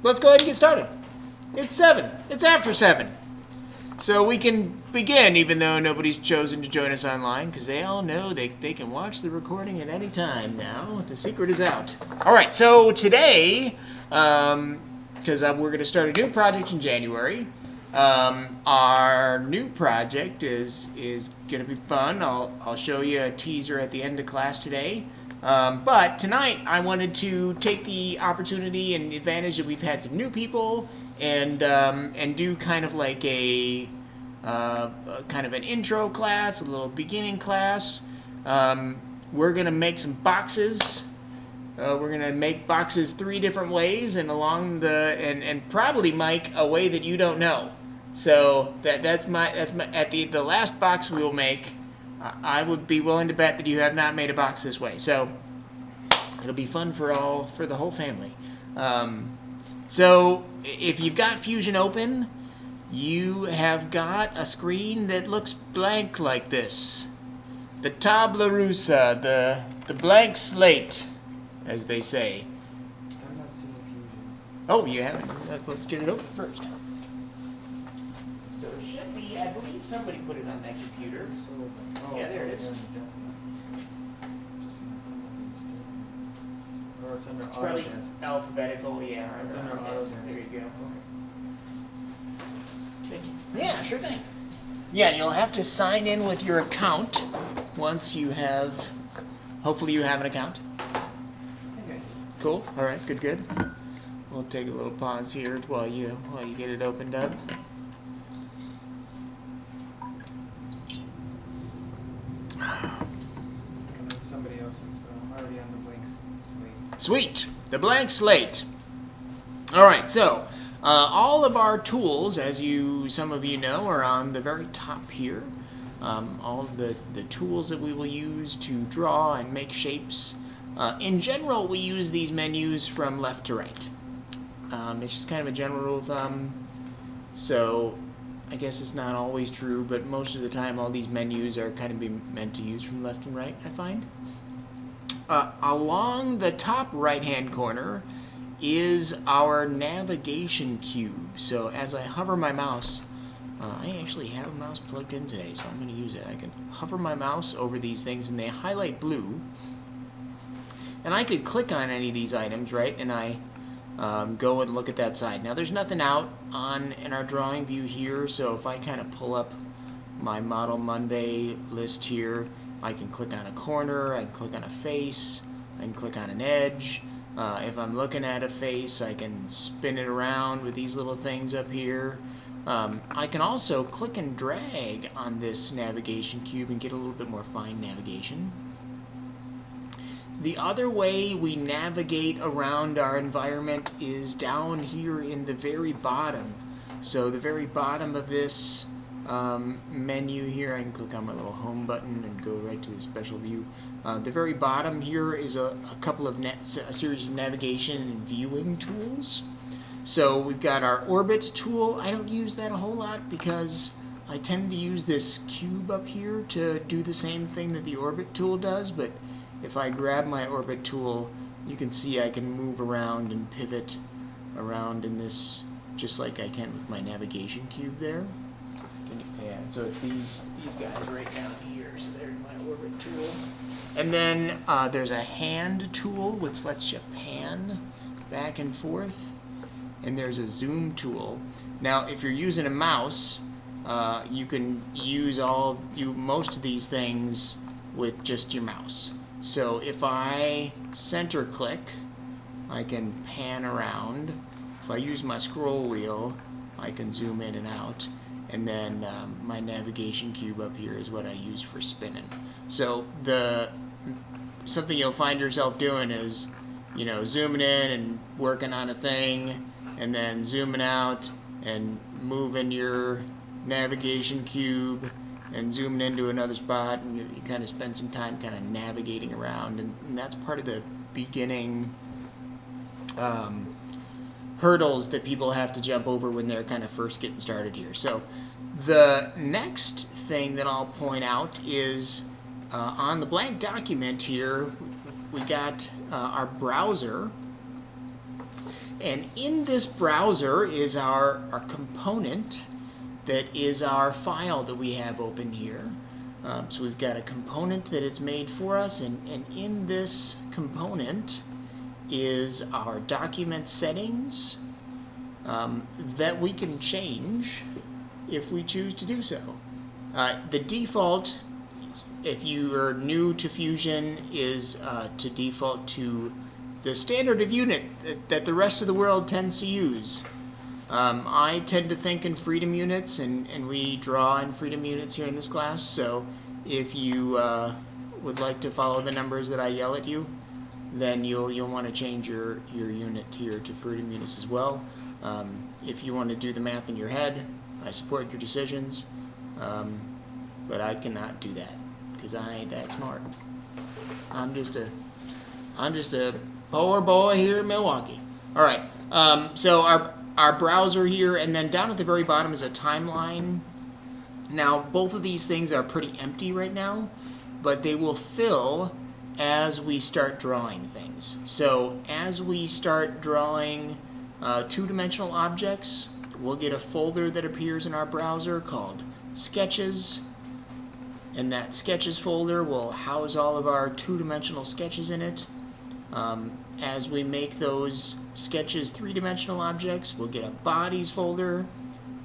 let's go ahead and get started. It's 7. It's after 7. So we can begin, even though nobody's chosen to join us online, because they all know they can watch the recording at any time now. The secret is out. All right, so today, because we're going to start a new project in January, our new project is going to be fun. I'll show you a teaser at the end of class today. But tonight I wanted to take the opportunity and advantage that we've had some new people and do kind of like a kind of an intro class, a little beginning class. We're going to make some boxes. We're going to make boxes 3 different ways and along and probably, Mike, a way that you don't know. So that's at the last box we will make. I would be willing to bet that you have not made a box this way. So it'll be fun for the whole family. So if you've got Fusion open, you have got a screen that looks blank like this. The tabla rusa, the blank slate, as they say. I'm not seeing Fusion. Oh, you haven't? Let's get it open first. So it should be, I believe somebody put it on that computer. Yeah, there it is. Or it's under It's probably Autodesk. alphabetical, yeah. It's under Autodesk. There you go. Thank you. Yeah, sure thing. Yeah, you'll have to sign in with your account once you have, hopefully you have an account. Okay. Cool. All right, good. We'll take a little pause here while you get it opened up. And then somebody else is already on the blank slate. Sweet, the blank slate. All right, so all of our tools, as some of you know, are on the very top here. All of the tools that we will use to draw and make shapes. In general, we use these menus from left to right. It's just kind of a general rule of thumb. So I guess it's not always true, but most of the time all these menus are kind of meant to use from left and right, I find. Along the top right-hand corner is our navigation cube. So as I hover my mouse, I actually have a mouse plugged in today, so I'm going to use it. I can hover my mouse over these things and they highlight blue. And I could click on any of these items, right, and I go and look at that side. Now there's nothing out in our drawing view here, so if I kind of pull up my Model Monday list here, I can click on a corner, I can click on a face, I can click on an edge. If I'm looking at a face, I can spin it around with these little things up here. I can also click and drag on this navigation cube and get a little bit more fine navigation. The other way we navigate around our environment is down here in the very bottom. So the very bottom of this menu here, I can click on my little home button and go right to the special view. The very bottom here is a series of navigation and viewing tools. So we've got our orbit tool. I don't use that a whole lot because I tend to use this cube up here to do the same thing that the orbit tool does, but if I grab my orbit tool, you can see I can move around and pivot around in this just like I can with my navigation cube there. Yeah, so it's these guys right down here. So there's my orbit tool. And then there's a hand tool which lets you pan back and forth. And there's a zoom tool. Now if you're using a mouse, you can do most of these things with just your mouse. So if I center click, I can pan around. If I use my scroll wheel, I can zoom in and out. And then my navigation cube up here is what I use for spinning. So something you'll find yourself doing is, zooming in and working on a thing, and then zooming out and moving your navigation cube and zooming into another spot, and you kind of spend some time kind of navigating around, and that's part of the beginning hurdles that people have to jump over when they're kind of first getting started here. So the next thing that I'll point out is on the blank document here we got our browser, And in this browser is our component that is our file that we have open here. So we've got a component that it's made for us, and in this component is our document settings that we can change if we choose to do so. The default, if you are new to Fusion, is to default to the standard of unit that the rest of the world tends to use. I tend to think in freedom units, and we draw in freedom units here in this class, so if you would like to follow the numbers that I yell at you, then you'll want to change your unit here to freedom units as well. If you want to do the math in your head, I support your decisions, but I cannot do that because I ain't that smart. I'm just a poor boy here in Milwaukee. All right, so our browser here, and then down at the very bottom is a timeline. Now, both of these things are pretty empty right now, but they will fill as we start drawing things. So as we start drawing two-dimensional objects, we'll get a folder that appears in our browser called Sketches, and that Sketches folder will house all of our two-dimensional sketches in it. As we make those sketches three-dimensional objects, we'll get a Bodies folder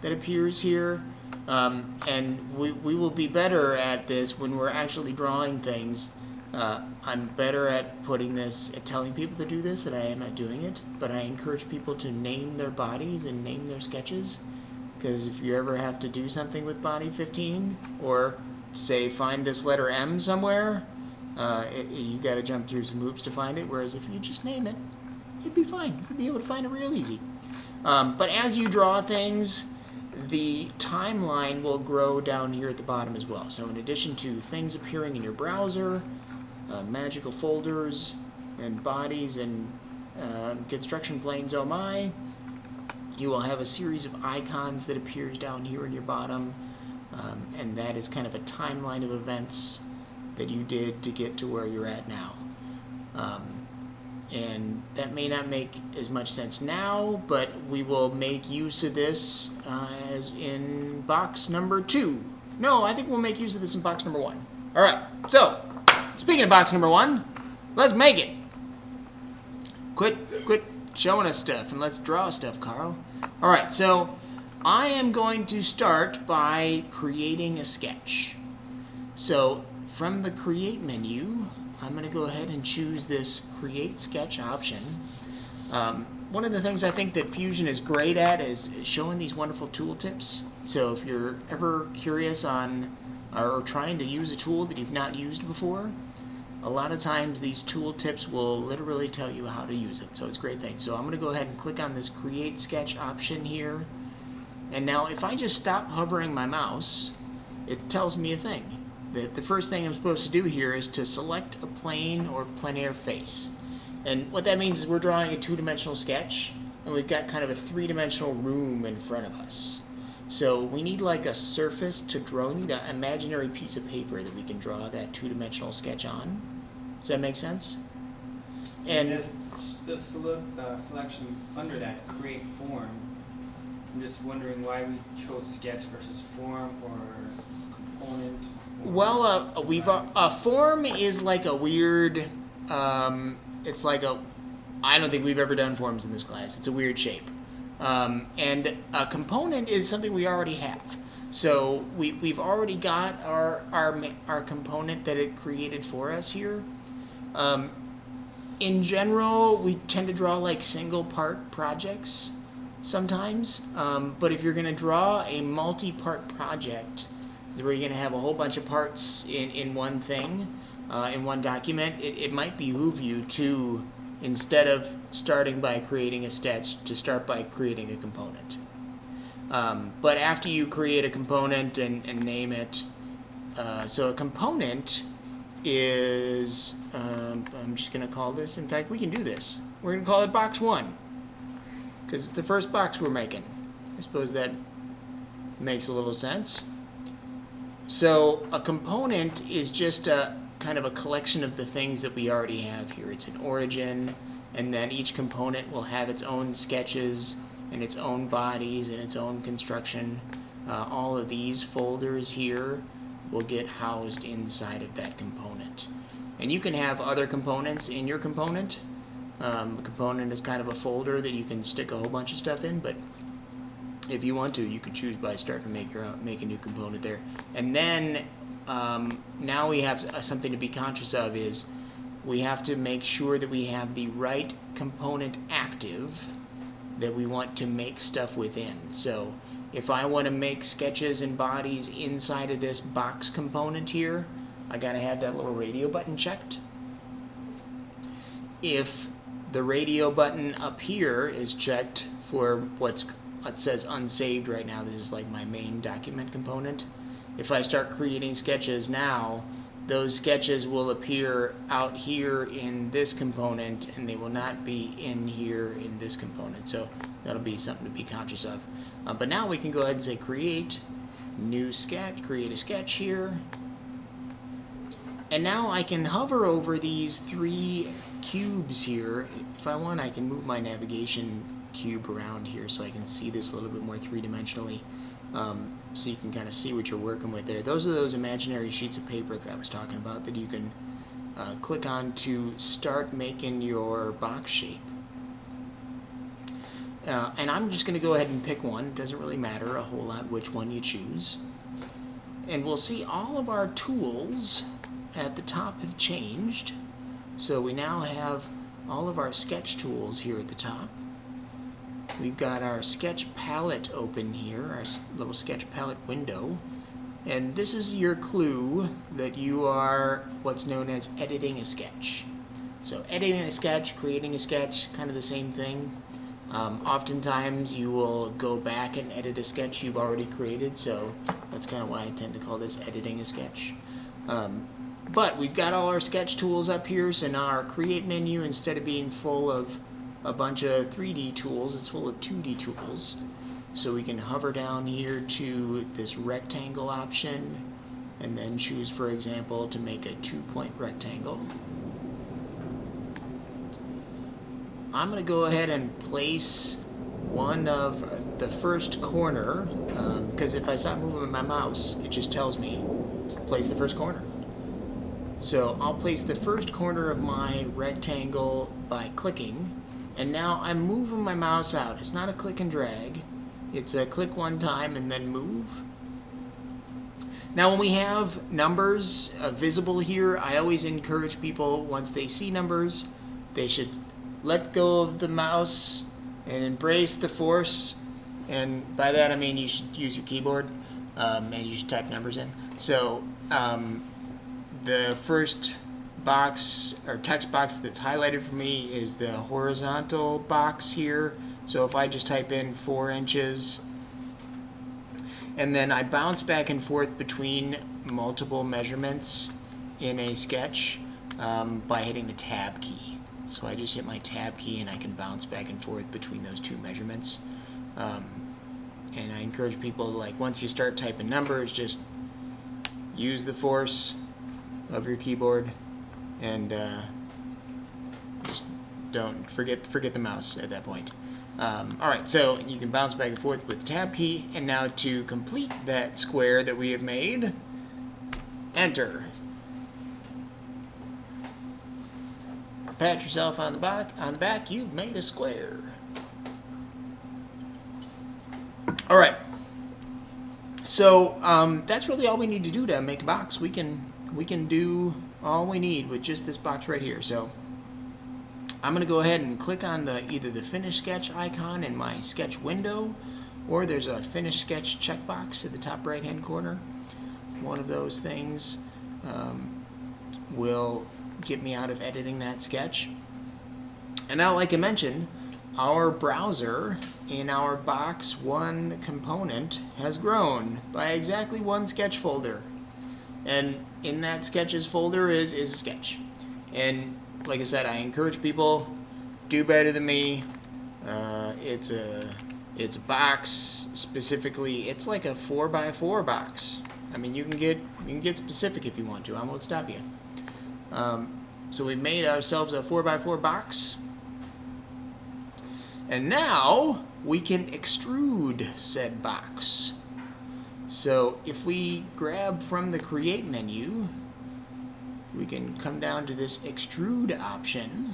that appears here. And we will be better at this when we're actually drawing things. I'm better at putting this, at telling people to do this than I am at doing it, but I encourage people to name their bodies and name their sketches, because if you ever have to do something with body 15, or say find this letter M somewhere, you got to jump through some hoops to find it, whereas if you just name it, it'd be fine. You'd be able to find it real easy. But as you draw things, the timeline will grow down here at the bottom as well. So in addition to things appearing in your browser, magical folders, and bodies, and construction planes, oh my, you will have a series of icons that appears down here in your bottom, and that is kind of a timeline of events that you did to get to where you're at now. And that may not make as much sense now, but we will make use of this as in box number 2. No, I think we'll make use of this in box number 1. All right, so speaking of box number 1, let's make it. Quit showing us stuff and let's draw stuff, Carl. All right, so I am going to start by creating a sketch. So from the Create menu, I'm going to go ahead and choose this Create Sketch option. One of the things I think that Fusion is great at is showing these wonderful tooltips. So if you're ever curious on or trying to use a tool that you've not used before, a lot of times these tooltips will literally tell you how to use it. So it's a great thing. So I'm going to go ahead and click on this Create Sketch option here. And now if I just stop hovering my mouse, it tells me a thing. The first thing I'm supposed to do here is to select a plane or plein-air face. And what that means is we're drawing a two-dimensional sketch, and we've got kind of a three-dimensional room in front of us. So we need like a surface to draw. We need an imaginary piece of paper that we can draw that two-dimensional sketch on. Does that make sense? And the selection under that is Create Form. I'm just wondering why we chose sketch versus form or component. well, a form is like a weird. It's like a. I don't think we've ever done forms in this class. It's a weird shape. And a component is something we already have. So we've already got our component that it created for us here. In general, we tend to draw like single part projects sometimes. But if you're going to draw a multi-part project, where you're going to have a whole bunch of parts in one thing, in one document, it might behoove you to, instead of starting by creating a sketch, to start by creating a component. But after you create a component and name it, so a component is, I'm just going to call this, in fact we can do this, we're going to call it box 1, because it's the first box we're making. I suppose that makes a little sense. So a component is just a kind of a collection of the things that we already have here. It's an origin, and then each component will have its own sketches and its own bodies and its own construction. All of these folders here will get housed inside of that component. And you can have other components in your component. A component is kind of a folder that you can stick a whole bunch of stuff in, but if you want to, you can choose by starting to make a new component there. And then now we have something to be conscious of is we have to make sure that we have the right component active that we want to make stuff within. So if I want to make sketches and bodies inside of this box component here, I gotta have that little radio button checked. If the radio button up here is checked for it says unsaved right now, this is like my main document component. If I start creating sketches now, those sketches will appear out here in this component and they will not be in here in this component. So that'll be something to be conscious of. But now we can go ahead and say create new sketch, create a sketch here. And now I can hover over these 3 cubes here. If I want, I can move my navigation cube around here so I can see this a little bit more three-dimensionally. So you can kind of see what you're working with there. Those are those imaginary sheets of paper that I was talking about that you can click on to start making your box shape. And I'm just going to go ahead and pick one. It doesn't really matter a whole lot which one you choose. And we'll see all of our tools at the top have changed. So we now have all of our sketch tools here at the top. We've got our sketch palette open here, our little sketch palette window. And this is your clue that you are what's known as editing a sketch. So editing a sketch, creating a sketch, kind of the same thing. Oftentimes you will go back and edit a sketch you've already created, so that's kind of why I tend to call this editing a sketch. But we've got all our sketch tools up here, so now our create menu, instead of being full of a bunch of 3D tools, it's full of 2D tools. So we can hover down here to this rectangle option and then choose, for example, to make a 2-point rectangle. I'm going to go ahead and place one of the first corner, because if I stop moving my mouse, it just tells me place the first corner. So I'll place the first corner of my rectangle by clicking, and now I'm moving my mouse out. It's not a click and drag. It's a click one time and then move. Now when we have numbers visible here, I always encourage people, once they see numbers, they should let go of the mouse and embrace the force. And by that I mean you should use your keyboard and you should type numbers in. So the first box or text box that's highlighted for me is the horizontal box here. So if I just type in 4 inches, and then I bounce back and forth between multiple measurements in a sketch by hitting the tab key. So I just hit my tab key and I can bounce back and forth between those 2 measurements. And I encourage people, like, once you start typing numbers, just use the force of your keyboard and just don't forget the mouse at that point. Alright, so you can bounce back and forth with the tab key, and now to complete that square that we have made, enter. Pat yourself on the back, you've made a square. Alright, so that's really all we need to do to make a box. We can do all we need with just this box right here. So I'm going to go ahead and click on either the Finish Sketch icon in my sketch window, or there's a Finish Sketch checkbox at the top right hand corner. One of those things will get me out of editing that sketch. And now, like I mentioned, our browser in our box 1 component has grown by exactly 1 sketch folder. And in that sketches folder is a sketch. And like I said, I encourage people, do better than me. It's a box. Specifically, it's like a 4x4 box. I mean, you can get specific if you want to. I won't stop you. So we made ourselves a 4x4 box. And now we can extrude said box. So if we grab from the Create menu, we can come down to this Extrude option,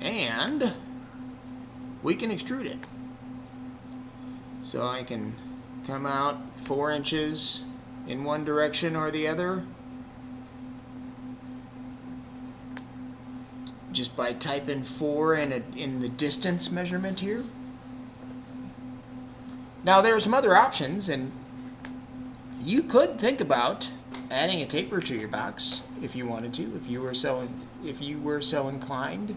and we can extrude it. So I can come out 4 inches in one direction or the other just by typing 4 in the distance measurement here. Now there are some other options, and you could think about adding a taper to your box if you wanted to. If you were so inclined,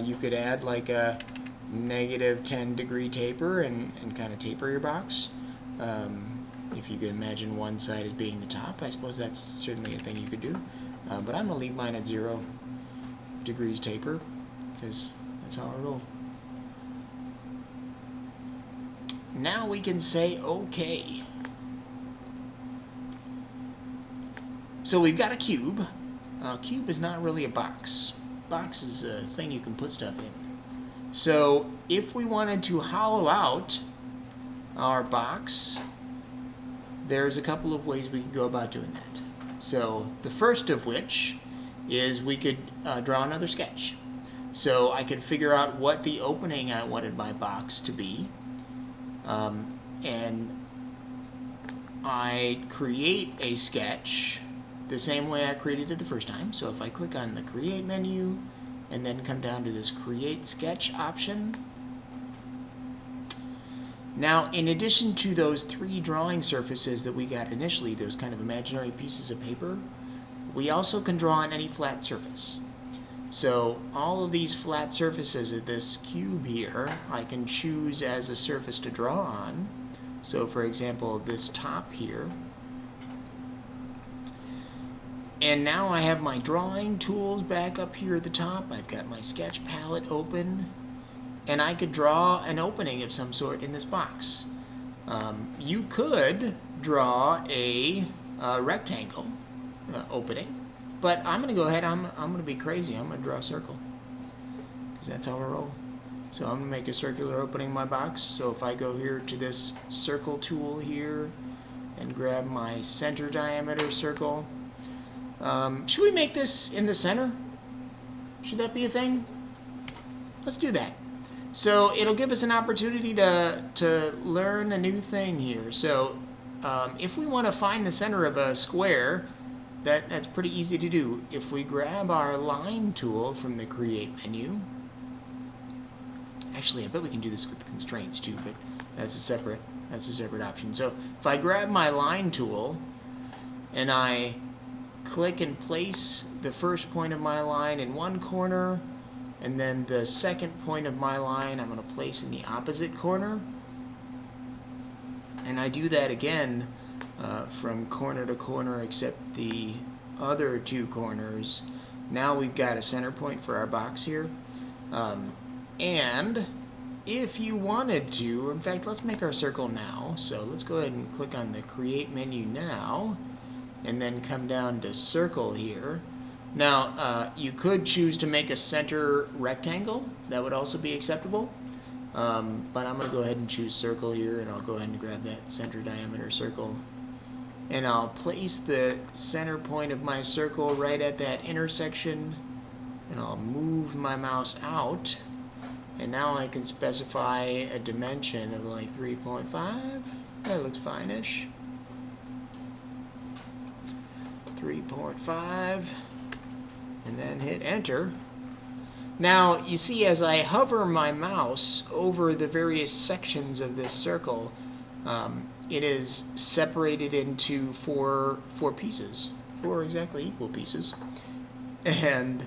you could add like a -10-degree taper and kind of taper your box. If you could imagine one side as being the top, I suppose that's certainly a thing you could do. But I'm going to leave mine at 0 degrees taper, because that's how I roll. Now we can say OK. So we've got a cube. A cube is not really a box. Box is a thing you can put stuff in. So if we wanted to hollow out our box, there's a couple of ways we could go about doing that. So the first of which is we could draw another sketch. So I could figure out what the opening I wanted my box to be, and I create a sketch the same way I created it the first time. So if I click on the Create menu and then come down to this Create Sketch option, now in addition to those 3 drawing surfaces that we got initially, those kind of imaginary pieces of paper, we also can draw on any flat surface. So all of these flat surfaces of this cube here, I can choose as a surface to draw on. So for example, this top here. And now I have my drawing tools back up here at the top. I've got my sketch palette open, and I could draw an opening of some sort in this box. You could draw a rectangle opening, but I'm going to go ahead, I'm going to be crazy. I'm going to draw a circle, because that's how I roll. So I'm going to make a circular opening in my box. So if I go here to this circle tool here and grab my center diameter circle, should we make this in the center? Should that be a thing? Let's do that. So it'll give us an opportunity to learn a new thing here. So if we want to find the center of a square, that's pretty easy to do. If we grab our line tool from the Create menu, actually I bet we can do this with constraints too, but that's a separate option. So if I grab my line tool and I click and place the first point of my line in one corner, and then the second point of my line I'm going to place in the opposite corner, and I do that again from corner to corner except the other 2 corners. Now we've got a center point for our box here. And if you wanted to, in fact, let's make our circle now. So let's go ahead and click on the Create menu now, and then come down to Circle here. Now, you could choose to make a center rectangle. That would also be acceptable. But I'm going to go ahead and choose Circle here, and I'll go ahead and grab that center diameter circle. And I'll place the center point of my circle right at that intersection, and I'll move my mouse out. And now I can specify a dimension of like 3.5. That looks fine-ish. 3.5, and then hit enter. Now you see, as I hover my mouse over the various sections of this circle, it is separated into four pieces, 4 exactly equal pieces. And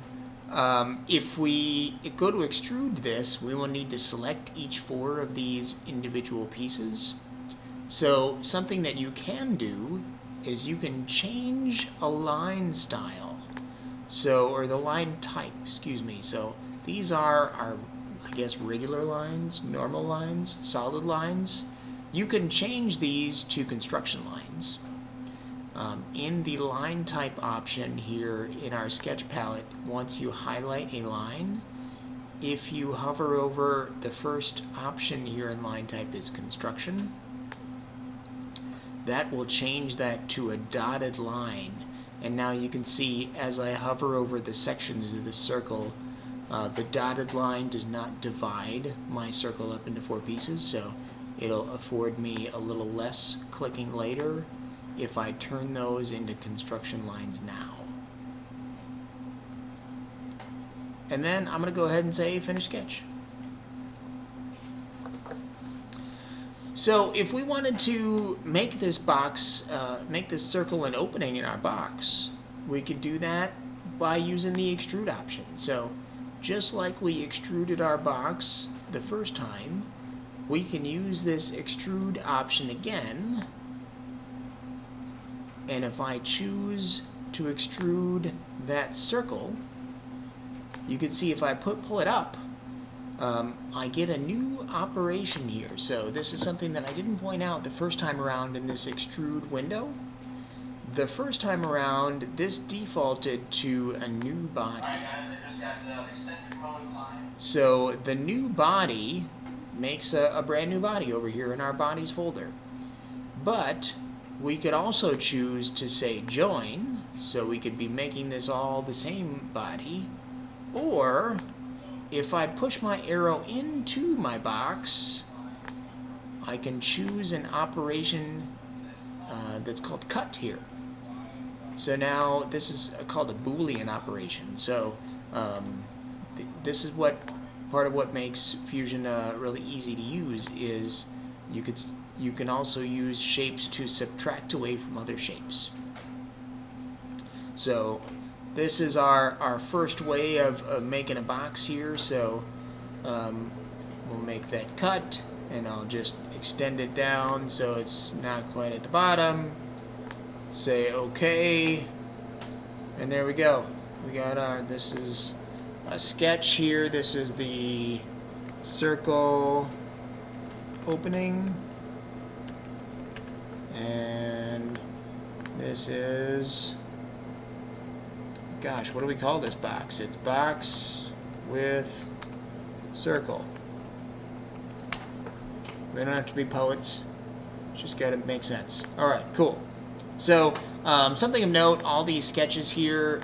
if we go to extrude this, we will need to select each 4 of these individual pieces. So something that you can do is you can change a line style, or the line type, excuse me. So these are our, I guess, regular lines, normal lines, solid lines. You can change these to construction lines. In the line type option here in our sketch palette, once you highlight a line, if you hover over the first option here in line type is construction, that will change that to a dotted line. And now you can see as I hover over the sections of this circle, the dotted line does not divide my circle up into 4 pieces, so it'll afford me a little less clicking later if I turn those into construction lines now. And then I'm going to go ahead and say finish sketch. So if we wanted to make this box, make this circle an opening in our box, we could do that by using the extrude option. So just like we extruded our box the first time, we can use this extrude option again. And if I choose to extrude that circle, you can see if I pull it up, I get a new operation here. So this is something that I didn't point out the first time around in this extrude window. The first time around, this defaulted to a new body. Alright guys, I just got the eccentric mode line. So the new body makes a brand new body over here in our bodies folder. But we could also choose to say join, so we could be making this all the same body. Or if I push my arrow into my box, I can choose an operation that's called cut here. So now this is called a Boolean operation. So this is part of what makes Fusion really easy to use is you can also use shapes to subtract away from other shapes. So this is our first way of making a box here. So we'll make that cut, and I'll just extend it down so it's not quite at the bottom. Say OK, and there we go. We got this is a sketch here. This is the circle opening, and this is, gosh, what do we call this box? It's box with circle. We don't have to be poets, just gotta make sense. Alright, cool. So something of note, all these sketches here,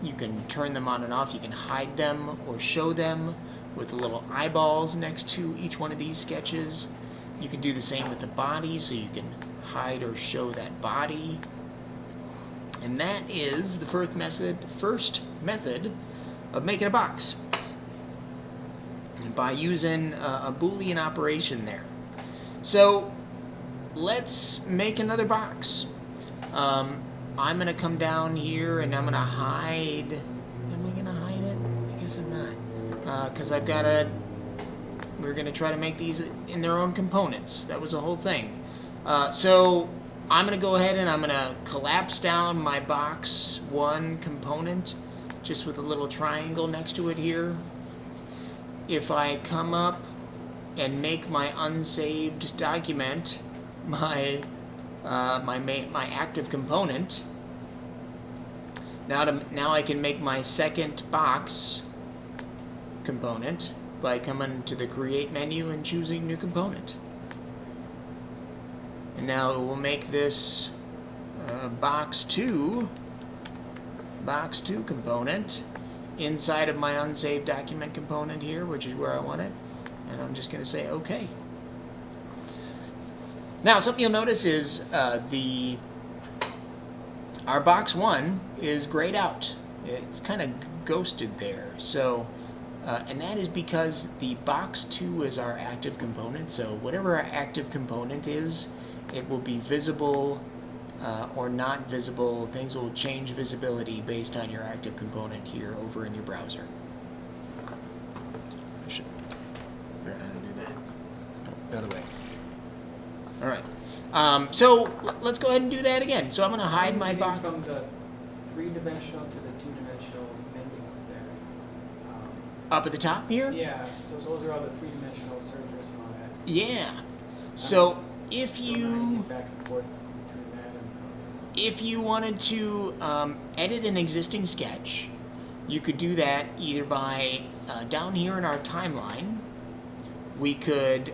you can turn them on and off. You can hide them or show them with the little eyeballs next to each one of these sketches. You can do the same with the body, so you can hide or show that body. And that is the first method of making a box, by using a Boolean operation there. So let's make another box. I'm going to come down here and I'm going to hide. Am I going to hide it? I guess I'm not. Because we're going to try to make these in their own components. That was the whole thing. So I'm going to go ahead and I'm going to collapse down my box 1 component just with a little triangle next to it here. If I come up and make my unsaved document my active component, now I can make my second box component by coming to the Create menu and choosing New Component. And now it will make this box 2 component inside of my unsaved document component here, which is where I want it. And I'm just going to say OK. Now something you'll notice is our box 1 is grayed out. It's kind of ghosted there. So and that is because the box 2 is our active component. So whatever our active component is, it will be visible or not visible. Things will change visibility based on your active component here over in your browser. I should figure out how to do that. No, the other way. Alright. So let's go ahead and do that again. So I'm going to hide my box. From the 3-dimensional to the 2-dimensional menu up there. Up at the top here? Yeah, so those are all the 3-dimensional surface and all that. Yeah. So if you... Back and forth between that and if you wanted to edit an existing sketch, you could do that either by down here in our timeline. We could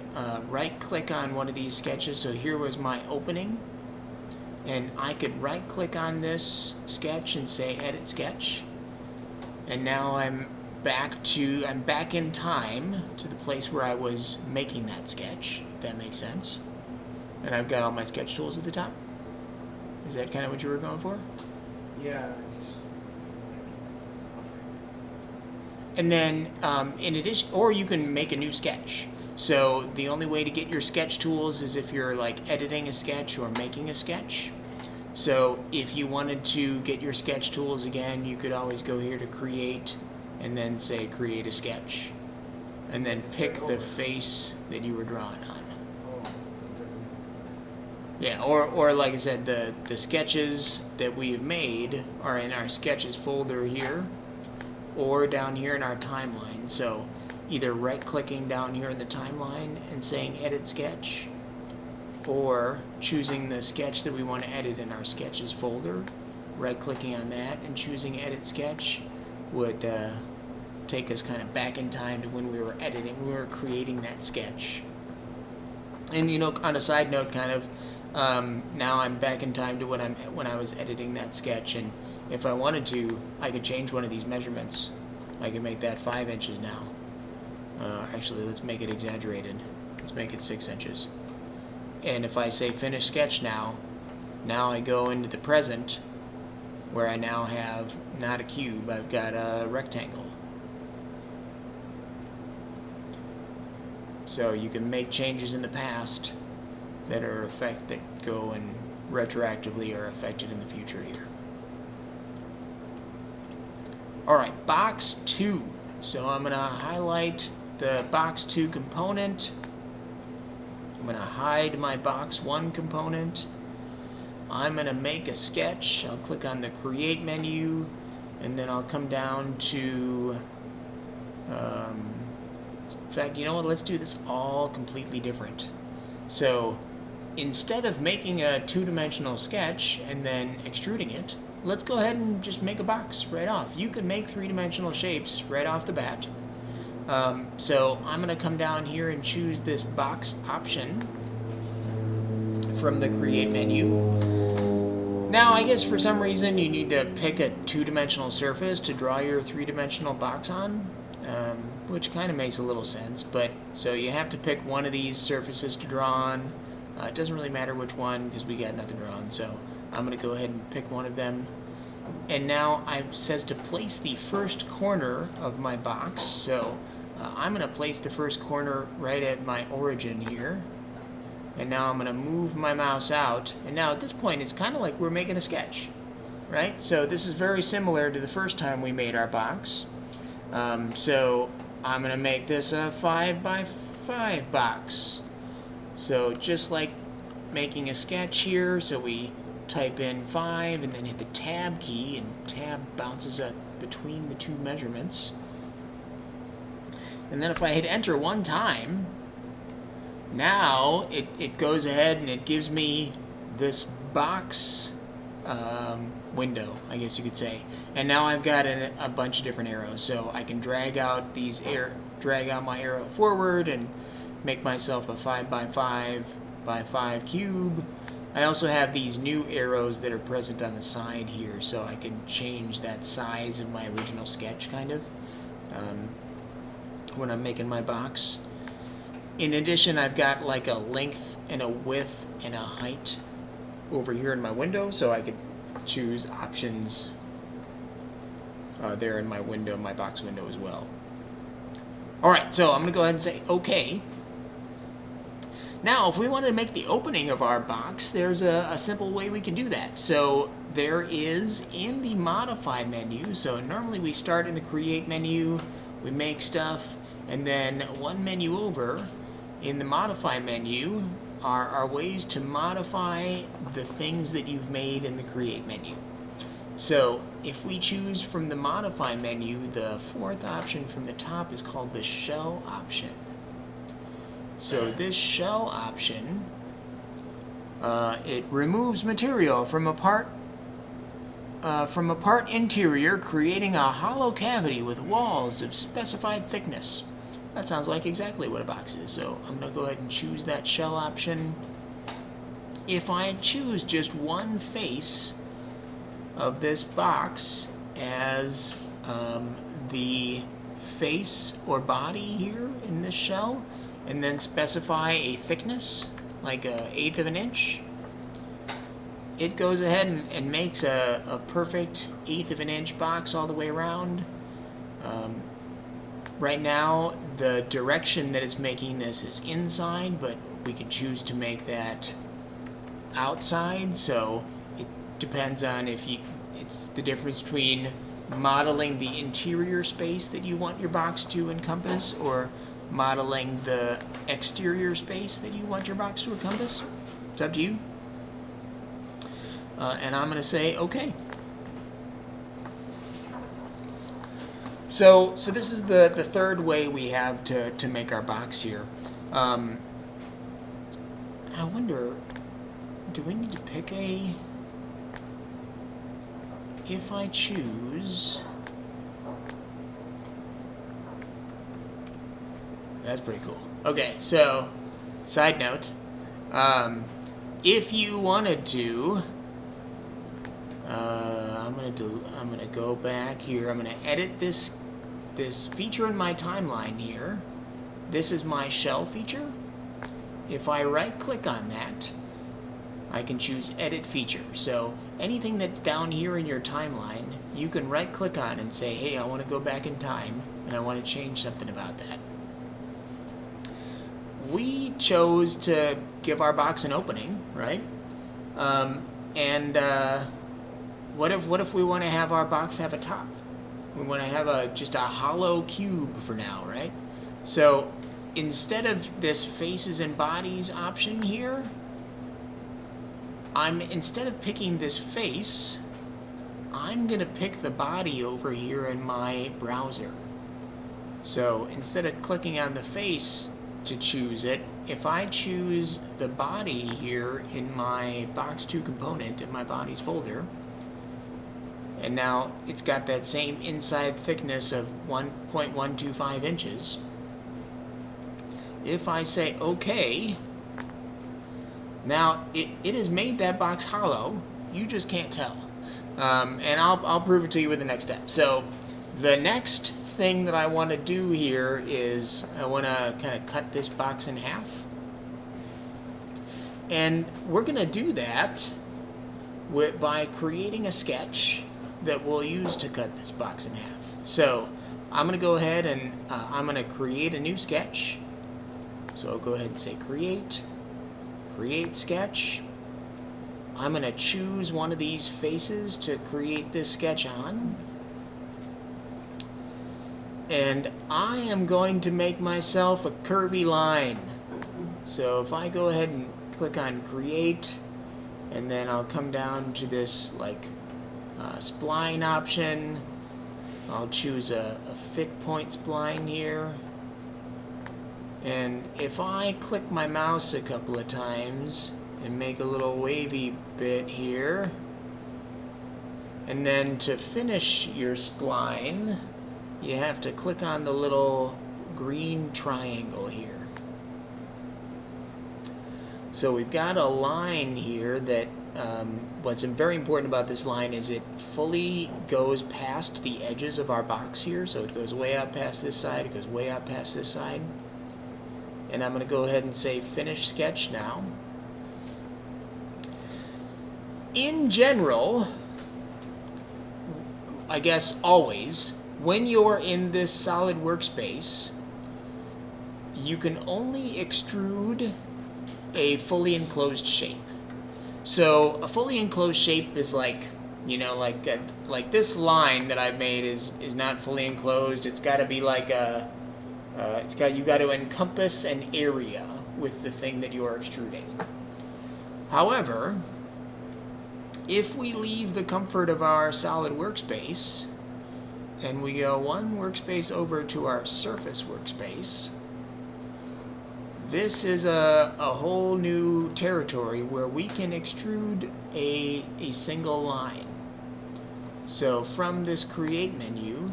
right-click on one of these sketches. So here was my opening, and I could right-click on this sketch and say Edit Sketch. And now I'm back in time to the place where I was making that sketch, if that makes sense. And I've got all my sketch tools at the top. Is that kind of what you were going for? Yeah. And then, in addition, or you can make a new sketch. So the only way to get your sketch tools is if you're like editing a sketch or making a sketch. So if you wanted to get your sketch tools again, you could always go here to Create, and then say Create a Sketch, and then pick the face that you were drawing on. Yeah, or like I said, the sketches that we have made are in our sketches folder here, or down here in our timeline. So either right-clicking down here in the timeline and saying Edit Sketch, or choosing the sketch that we want to edit in our sketches folder, right-clicking on that and choosing Edit Sketch would take us kind of back in time to when we were editing, we were creating that sketch. And you know, on a side note, kind of, now I'm back in time to when I was editing that sketch, and if I wanted to, I could change one of these measurements. I can make that 5 inches now. Actually, let's make it exaggerated. Let's make it 6 inches. And if I say Finish Sketch now I go into the present, where I now have not a cube, I've got a rectangle. So you can make changes in the past that go and retroactively are affected in the future here. Alright, box 2. So I'm going to highlight the box 2 component. I'm going to hide my box 1 component. I'm going to make a sketch. I'll click on the Create menu, and then I'll come down to, in fact, you know what, let's do this all completely different. So instead of making a two-dimensional sketch and then extruding it, let's go ahead and just make a box right off. You can make three-dimensional shapes right off the bat. So I'm going to come down here and choose this box option from the Create menu. Now, I guess for some reason you need to pick a two-dimensional surface to draw your three-dimensional box on, which kind of makes a little sense. But so you have to pick one of these surfaces to draw on. It doesn't really matter which one because we got nothing drawn. So I'm going to go ahead and pick one of them. And now it says to place the first corner of my box. So I'm going to place the first corner right at my origin here. And now I'm going to move my mouse out. And now at this point it's kind of like we're making a sketch, right? So this is very similar to the first time we made our box. So I'm going to make this a 5x5 box. So just like making a sketch here, so we type in 5 and then hit the tab key, and tab bounces up between the two measurements. And then if I hit enter one time, now it goes ahead and it gives me this box window, I guess you could say. And now I've got a bunch of different arrows, so I can drag out my arrow forward and make myself a 5x5 cube. I also have these new arrows that are present on the side here, so I can change that size of my original sketch, kind of, when I'm making my box. In addition, I've got like a length and a width and a height over here in my window, so I could choose options there in my window, my box window as well. Alright, so I'm going to go ahead and say OK. Now, if we want to make the opening of our box, there's a simple way we can do that. So there is in the Modify menu, so normally we start in the Create menu, we make stuff, and then one menu over in the Modify menu are ways to modify the things that you've made in the Create menu. So if we choose from the Modify menu, the fourth option from the top is called the Shell option. So this Shell option It removes material from a part interior, creating a hollow cavity with walls of specified thickness. That sounds like exactly what a box is. So I'm going to go ahead and choose that shell option. If I choose just one face of this box as the face or body here in this shell, and then specify a thickness, like 1/8 of an inch, it goes ahead and makes a perfect 1/8 of an inch box all the way around. Right now, the direction that it's making this is inside, but we could choose to make that outside, so it depends on if it's the difference between modeling the interior space that you want your box to encompass or modeling the exterior space that you want your box to encompass. It's up to you. And I'm going to say OK. So this is the third way we have to make our box here. I wonder, do we need to pick a... If I choose... That's pretty cool. Okay, so, side note, if you wanted to, I'm gonna go back here. I'm gonna edit this feature in my timeline here. This is my shell feature. If I right-click on that, I can choose Edit Feature. So anything that's down here in your timeline, you can right-click on and say, hey, I want to go back in time, and I want to change something about that. We chose to give our box an opening, right? What if we want to have our box have a top? We want to have just a hollow cube for now, right? So instead of this faces and bodies option here, instead of picking this face, I'm going to pick the body over here in my browser. So instead of clicking on the face to choose it, if I choose the body here in my box2 component in my bodies folder, and now it's got that same inside thickness of 1.125 inches. If I say OK, now it has made that box hollow. You just can't tell. And I'll prove it to you with the next step. So the next thing that I want to do here is I want to kind of cut this box in half. And we're going to do that by creating a sketch that we'll use to cut this box in half. So I'm going to go ahead and I'm going to create a new sketch. So I'll go ahead and say create sketch. I'm going to choose one of these faces to create this sketch on. And I am going to make myself a curvy line. So if I go ahead and click on create, and then I'll come down to this like spline option. I'll choose a fit point spline here. And if I click my mouse a couple of times and make a little wavy bit here, and then to finish your spline, you have to click on the little green triangle here. So we've got a line here that what's very important about this line is it fully goes past the edges of our box here. So it goes way out past this side, it goes way out past this side. And I'm going to go ahead and say finish sketch now. In general, I guess always, when you're in this solid workspace, you can only extrude a fully enclosed shape. So a fully enclosed shape is like, you know, like this line that I've made is not fully enclosed. It's got to be like a you got to encompass an area with the thing that you are extruding. However, if we leave the comfort of our solid workspace and we go one workspace over to our surface workspace, this is a whole new territory where we can extrude a single line. So from this create menu,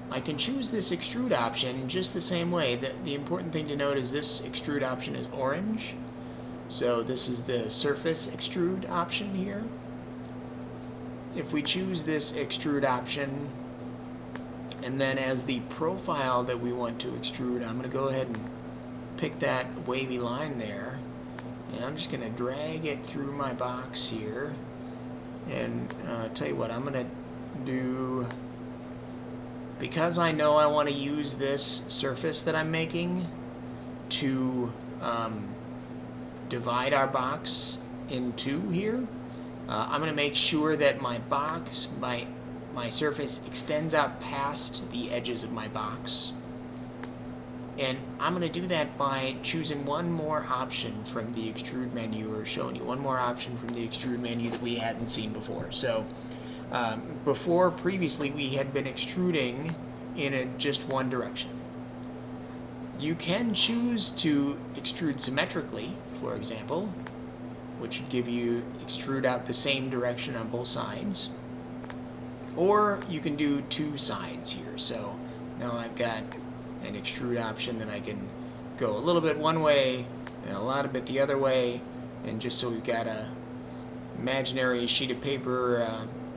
I can choose this extrude option just the same way. The important thing to note is this extrude option is orange. So this is the surface extrude option here. If we choose this extrude option, and then as the profile that we want to extrude, I'm going to go ahead and pick that wavy line there, and I'm just going to drag it through my box here. And tell you what, I'm going to do, because I know I want to use this surface that I'm making to divide our box in two here, I'm going to make sure that my box, my surface extends out past the edges of my box. And I'm going to do that by choosing one more option from the extrude menu, or showing you one more option from the extrude menu that we hadn't seen before. So previously we had been extruding in just one direction. You can choose to extrude symmetrically, for example, which would give you extrude out the same direction on both sides. Or you can do two sides here. So now I've got an extrude option that I can go a little bit one way and a lot of bit the other way, and just so we've got a imaginary sheet of paper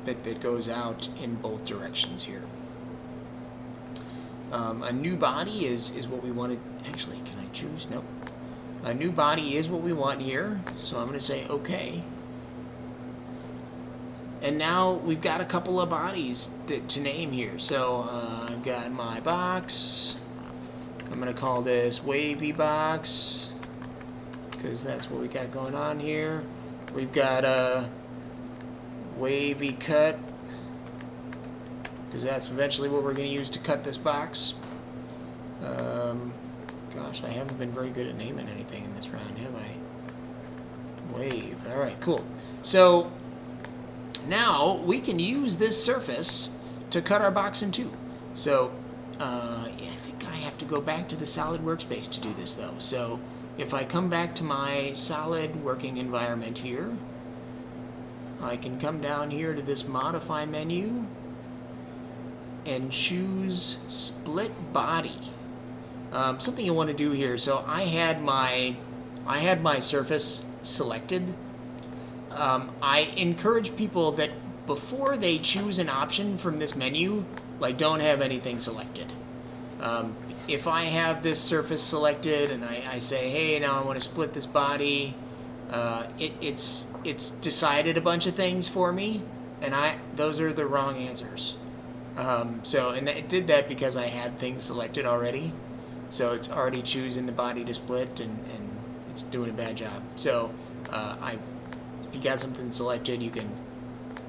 that goes out in both directions here. A new body is what we wanted. Actually, can I choose? Nope. A new body is what we want here, so I'm going to say OK. And now we've got a couple of bodies to name here. So I've got my box. I'm going to call this wavy box, because that's what we got going on here. We've got a wavy cut, because that's eventually what we're going to use to cut this box. Gosh, I haven't been very good at naming anything in this round, have I? Wave. Alright, cool. So now we can use this surface to cut our box in two. So I think I have to go back to the solid workspace to do this though. So if I come back to my solid working environment here, I can come down here to this modify menu and choose split body. Something you want to do here. So I had my surface selected. I encourage people that before they choose an option from this menu, like, don't have anything selected. If I have this surface selected and I say, hey, now I want to split this body, it's decided a bunch of things for me, and those are the wrong answers. And it did that because I had things selected already. So it's already choosing the body to split, and it's doing a bad job. So if you got something selected, you can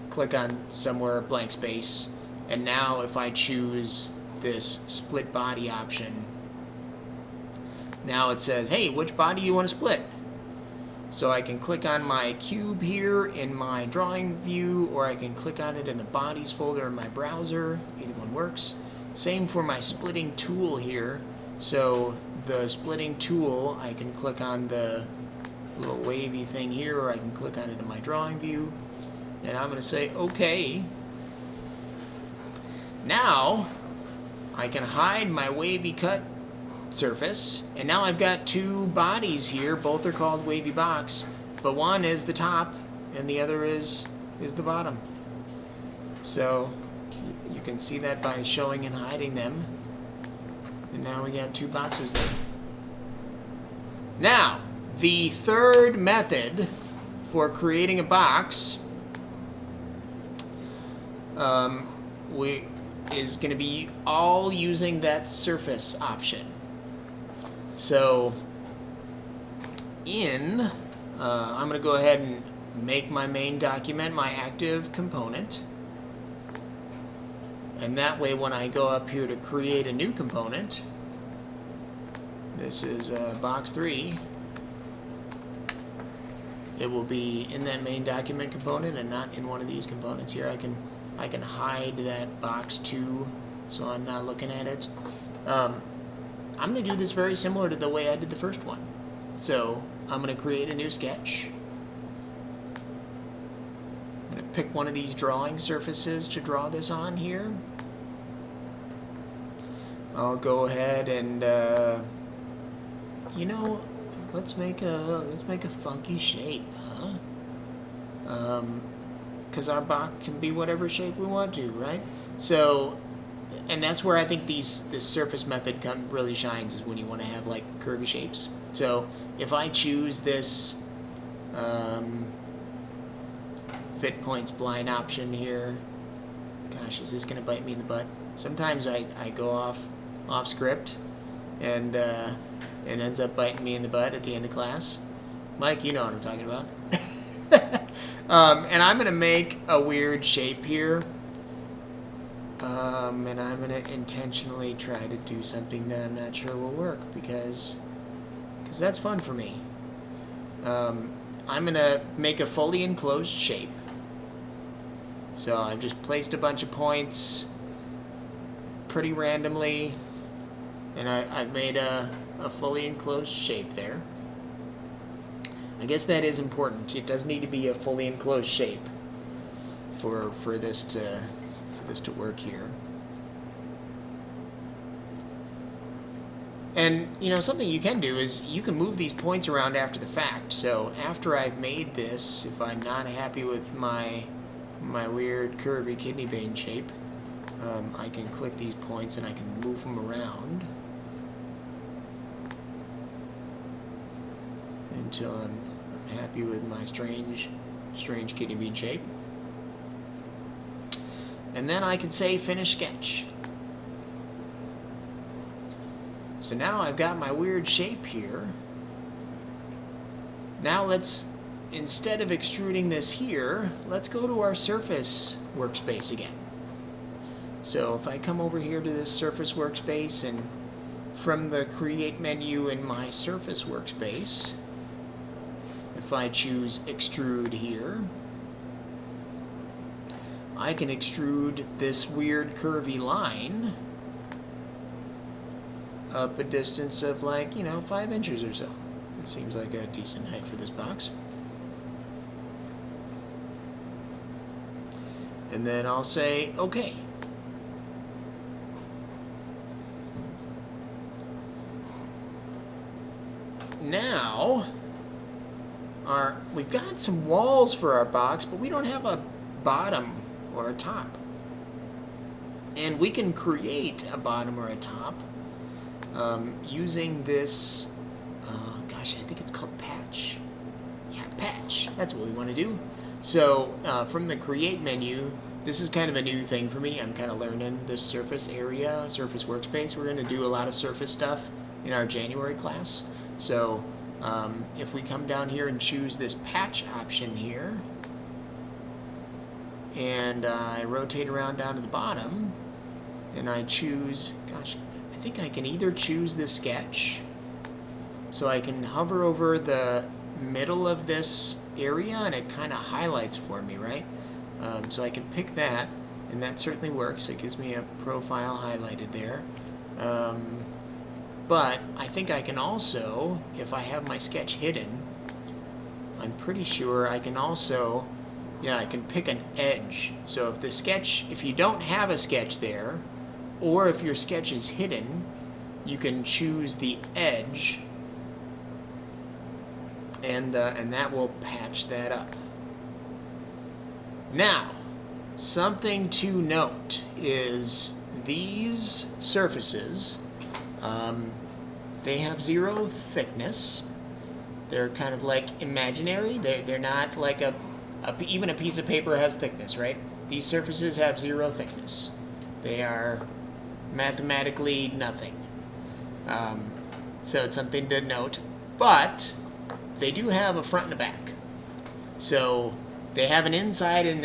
click on somewhere, blank space, and now if I choose this split body option, now it says, hey, which body do you want to split? So I can click on my cube here in my drawing view, or I can click on it in the bodies folder in my browser. Either one works. Same for my splitting tool here. So the splitting tool, I can click on the little wavy thing here, or I can click on it in my drawing view, and I'm going to say OK. Now I can hide my wavy cut surface, and now I've got two bodies here. Both are called wavy box, but one is the top and the other is the bottom. So you can see that by showing and hiding them. And now we got two boxes there. Now, the third method for creating a box is going to be all using that surface option. So I'm going to go ahead and make my main document my active component. And that way, when I go up here to create a new component, this is box 3, it will be in that main document component and not in one of these components here. I can hide that box 2 so I'm not looking at it. I'm going to do this very similar to the way I did the first one. So I'm going to create a new sketch. I'm going to pick one of these drawing surfaces to draw this on here. I'll go ahead and you know, let's make a funky shape, huh? Because our box can be whatever shape we want to, right? So, and that's where I think this surface method really shines, is when you want to have like curvy shapes. So if I choose this fit point spline option here, gosh, is this going to bite me in the butt? Sometimes I go off script, and it ends up biting me in the butt at the end of class. Mike, you know what I'm talking about. And I'm going to make a weird shape here, and I'm going to intentionally try to do something that I'm not sure will work, because that's fun for me. I'm going to make a fully enclosed shape. So I've just placed a bunch of points pretty randomly, and I've made a fully enclosed shape there. I guess that is important. It does need to be a fully enclosed shape for this to work here. And you know, something you can do is you can move these points around after the fact. So after I've made this, if I'm not happy with my weird curvy kidney bean shape, I can click these points and I can move them around until I'm happy with my strange kidney bean shape. And then I can say finish sketch. So now I've got my weird shape here. Now let's, instead of extruding this here, let's go to our surface workspace again. So if I come over here to this surface workspace, and from the create menu in my surface workspace, if I choose extrude here, I can extrude this weird curvy line up a distance of, like, you know, 5 inches or so. It seems like a decent height for this box. And then I'll say OK. Now we've got some walls for our box, but we don't have a bottom or a top. And we can create a bottom or a top using this, gosh, I think it's called patch. Yeah, patch. That's what we want to do. So from the create menu, this is kind of a new thing for me. I'm kind of learning this surface area, surface workspace. We're going to do a lot of surface stuff in our January class. So if we come down here and choose this patch option here, and I rotate around down to the bottom, and I choose, gosh, I think I can either choose the sketch, so I can hover over the middle of this area and it kind of highlights for me, right? So I can pick that, and that certainly works. It gives me a profile highlighted there. But I think I can also, if I have my sketch hidden, I'm pretty sure I can also, yeah, I can pick an edge. So if the sketch, if you don't have a sketch there, or if your sketch is hidden, you can choose the edge, and that will patch that up. Now, something to note is these surfaces, they have 0 thickness. They're kind of like imaginary. They're not like even a piece of paper has thickness, right? These surfaces have 0 thickness. They are mathematically nothing. So it's something to note. But they do have a front and a back. So they have an inside and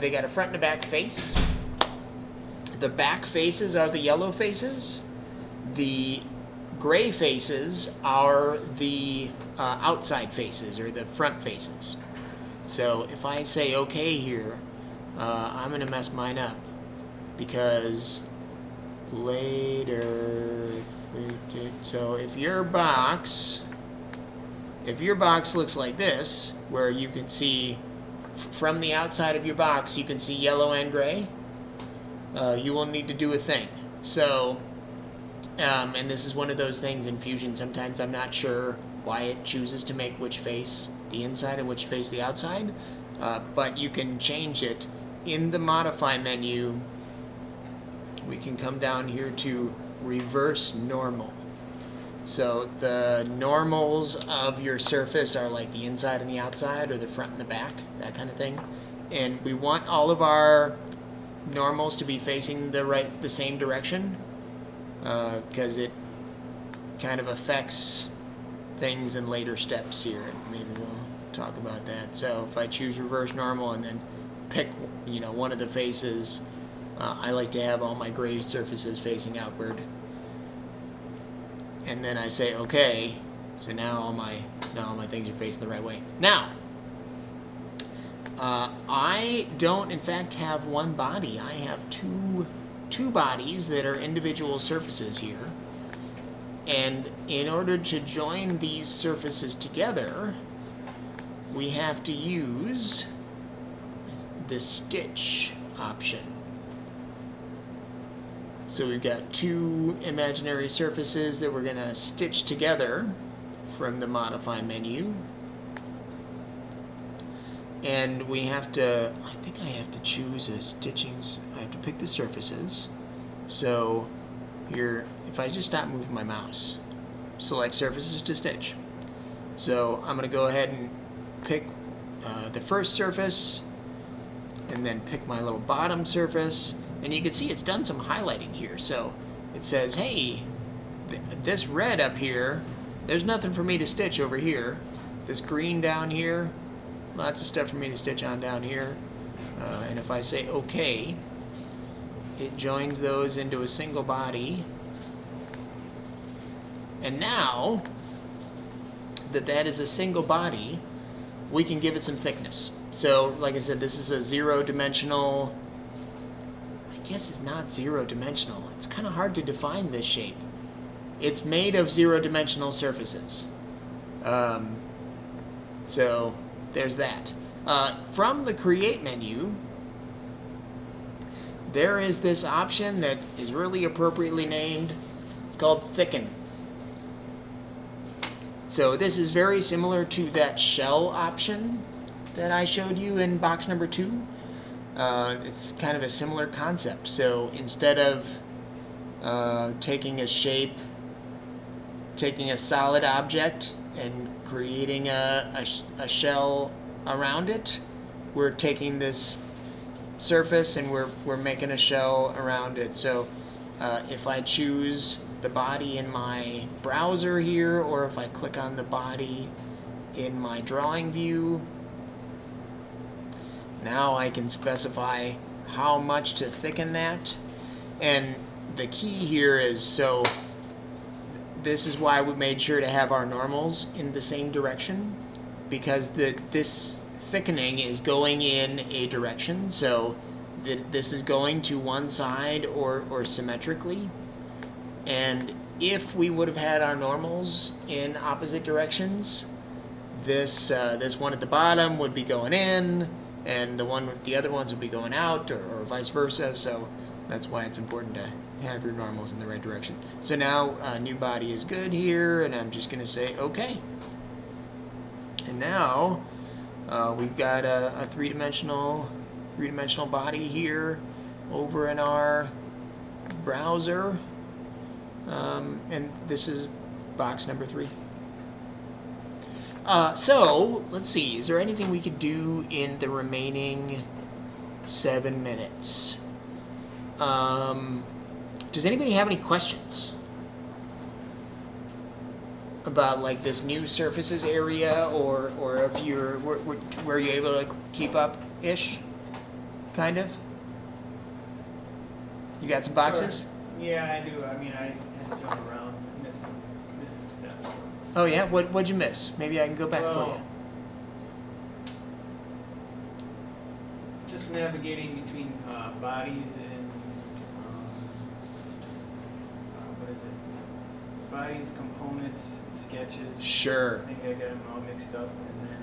they got a front and a back face. The back faces are the yellow faces. The gray faces are the outside faces, or the front faces. So if I say OK here, I'm going to mess mine up, because later, so if your box if your box looks like this, where you can see from the outside of your box, you can see yellow and gray, you will need to do a thing. So, and this is one of those things in Fusion, sometimes I'm not sure why it chooses to make which face the inside and which face the outside, but you can change it in the Modify menu. We can come down here to Reverse Normal. So the normals of your surface are like the inside and the outside, or the front and the back, that kind of thing. And we want all of our normals to be facing the same direction, because it kind of affects things in later steps here, and maybe we'll talk about that. So if I choose reverse normal and then pick, one of the faces, I like to have all my gray surfaces facing outward. And then I say OK, so now all my things are facing the right way. Now, I don't in fact have one body. I have two bodies that are individual surfaces here. And in order to join these surfaces together, we have to use the stitch option. So we've got two imaginary surfaces that we're going to stitch together from the Modify menu. And we have to, I think I have to choose a stitching, I have to pick the surfaces. So here, if I just stop moving my mouse, select surfaces to stitch. So I'm going to go ahead and pick the first surface, and then pick my little bottom surface. And you can see it's done some highlighting here. So it says, hey, this red up here, there's nothing for me to stitch over here. This green down here, lots of stuff for me to stitch on down here. And if I say OK, it joins those into a single body. And now that that is a single body, we can give it some thickness. So like I said, this is a zero-dimensional, I guess it's not zero-dimensional. It's kind of hard to define this shape. It's made of zero-dimensional surfaces. So there's that. From the Create menu, there is this option that is really appropriately named. It's called Thicken. So this is very similar to that shell option that I showed you in box number 2. It's kind of a similar concept. So instead of taking a shape, taking a solid object and creating a shell around it, we're taking this surface and we're making a shell around it. So if I choose the body in my browser here, or if I click on the body in my drawing view, now I can specify how much to thicken that. And the key here is, so this is why we made sure to have our normals in the same direction, because this thickening is going in a direction. So this is going to one side or symmetrically. And if we would have had our normals in opposite directions, this one at the bottom would be going in, and the other ones would be going out, or vice versa. So that's why it's important to have your normals in the right direction. So now new body is good here, and I'm just going to say OK. And now we've got a three-dimensional body here over in our browser. And this is box number 3. So let's see, is there anything we could do in the remaining 7 minutes? Does anybody have any questions about like this new surfaces area, or if were you able to keep up ish, kind of? You got some boxes? Sure. Yeah, I do. I mean, I had to jump around, miss some steps. Oh yeah, what'd you miss? Maybe I can go back for you. Just navigating between bodies and what is it? bodies, components, sketches. Sure. I think I got them all mixed up, and then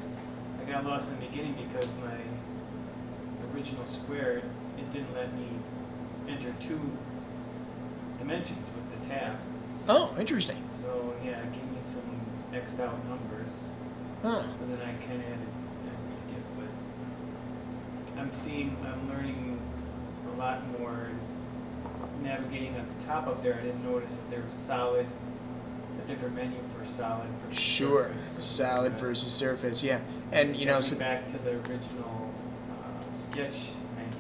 I got lost in the beginning because my original square, it didn't let me enter 2 dimensions with the tab. Oh, interesting. So yeah, it gave me some X'd out numbers. Huh. So then I kind of had to skip, but I'm learning a lot more. Navigating at the top up there, I didn't notice that there was solid, a different menu for solid versus Sure. surface. Solid versus surface, yeah. And you know, Jumping so back to the original sketch menu,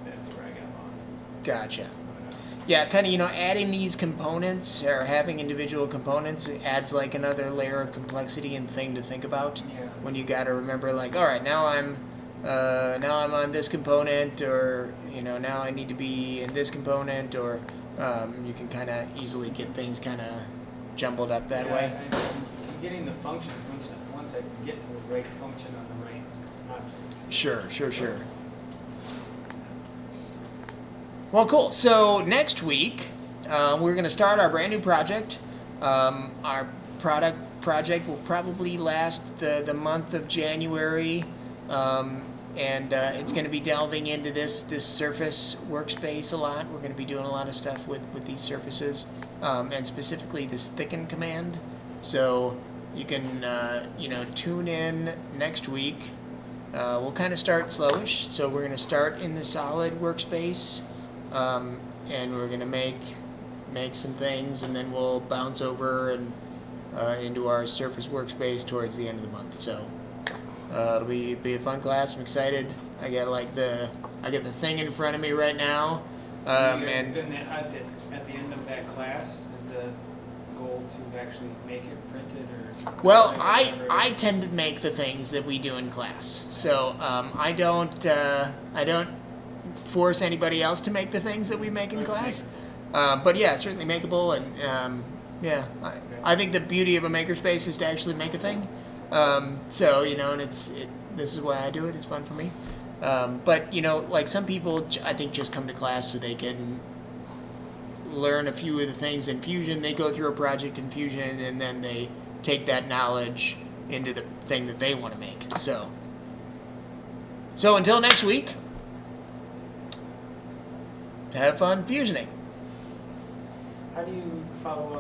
that's where I got lost. gotcha. But, Yeah, kind of, you know, adding these components or having individual components adds like another layer of complexity and thing to think about. yeah. When you got to remember, like, all right, now I'm on this component, or you know, now I need to be in this component, or you can kind of easily get things kind of jumbled up that way. I'm getting the functions once I can get to the right function on the right object. Sure. Well, cool. So next week, we're going to start our brand new project. Our project will probably last the month of January, and it's going to be delving into this Surface workspace a lot. We're going to be doing a lot of stuff with these surfaces, and specifically this Thicken command. So you can you know, tune in next week. We'll kind of start slowish. So we're going to start in the solid workspace. And we're gonna make some things, and then we'll bounce over and into our Surface workspace towards the end of the month. So it'll be a fun class. I'm excited. I got the thing in front of me right now, and then at the end of that class, is the goal to actually make it printed, or? well, I tend to make the things that we do in class. So I don't force anybody else to make the things that we make in class. But yeah, it's certainly makeable, and yeah, I think the beauty of a makerspace is to actually make a thing. So you know, and this is why I do it. It's fun for me. But you know, like some people, I think just come to class so they can learn a few of the things in Fusion. They go through a project in Fusion, and then they take that knowledge into the thing that they want to make. So until next week. Have fun fusioning. How do you follow up?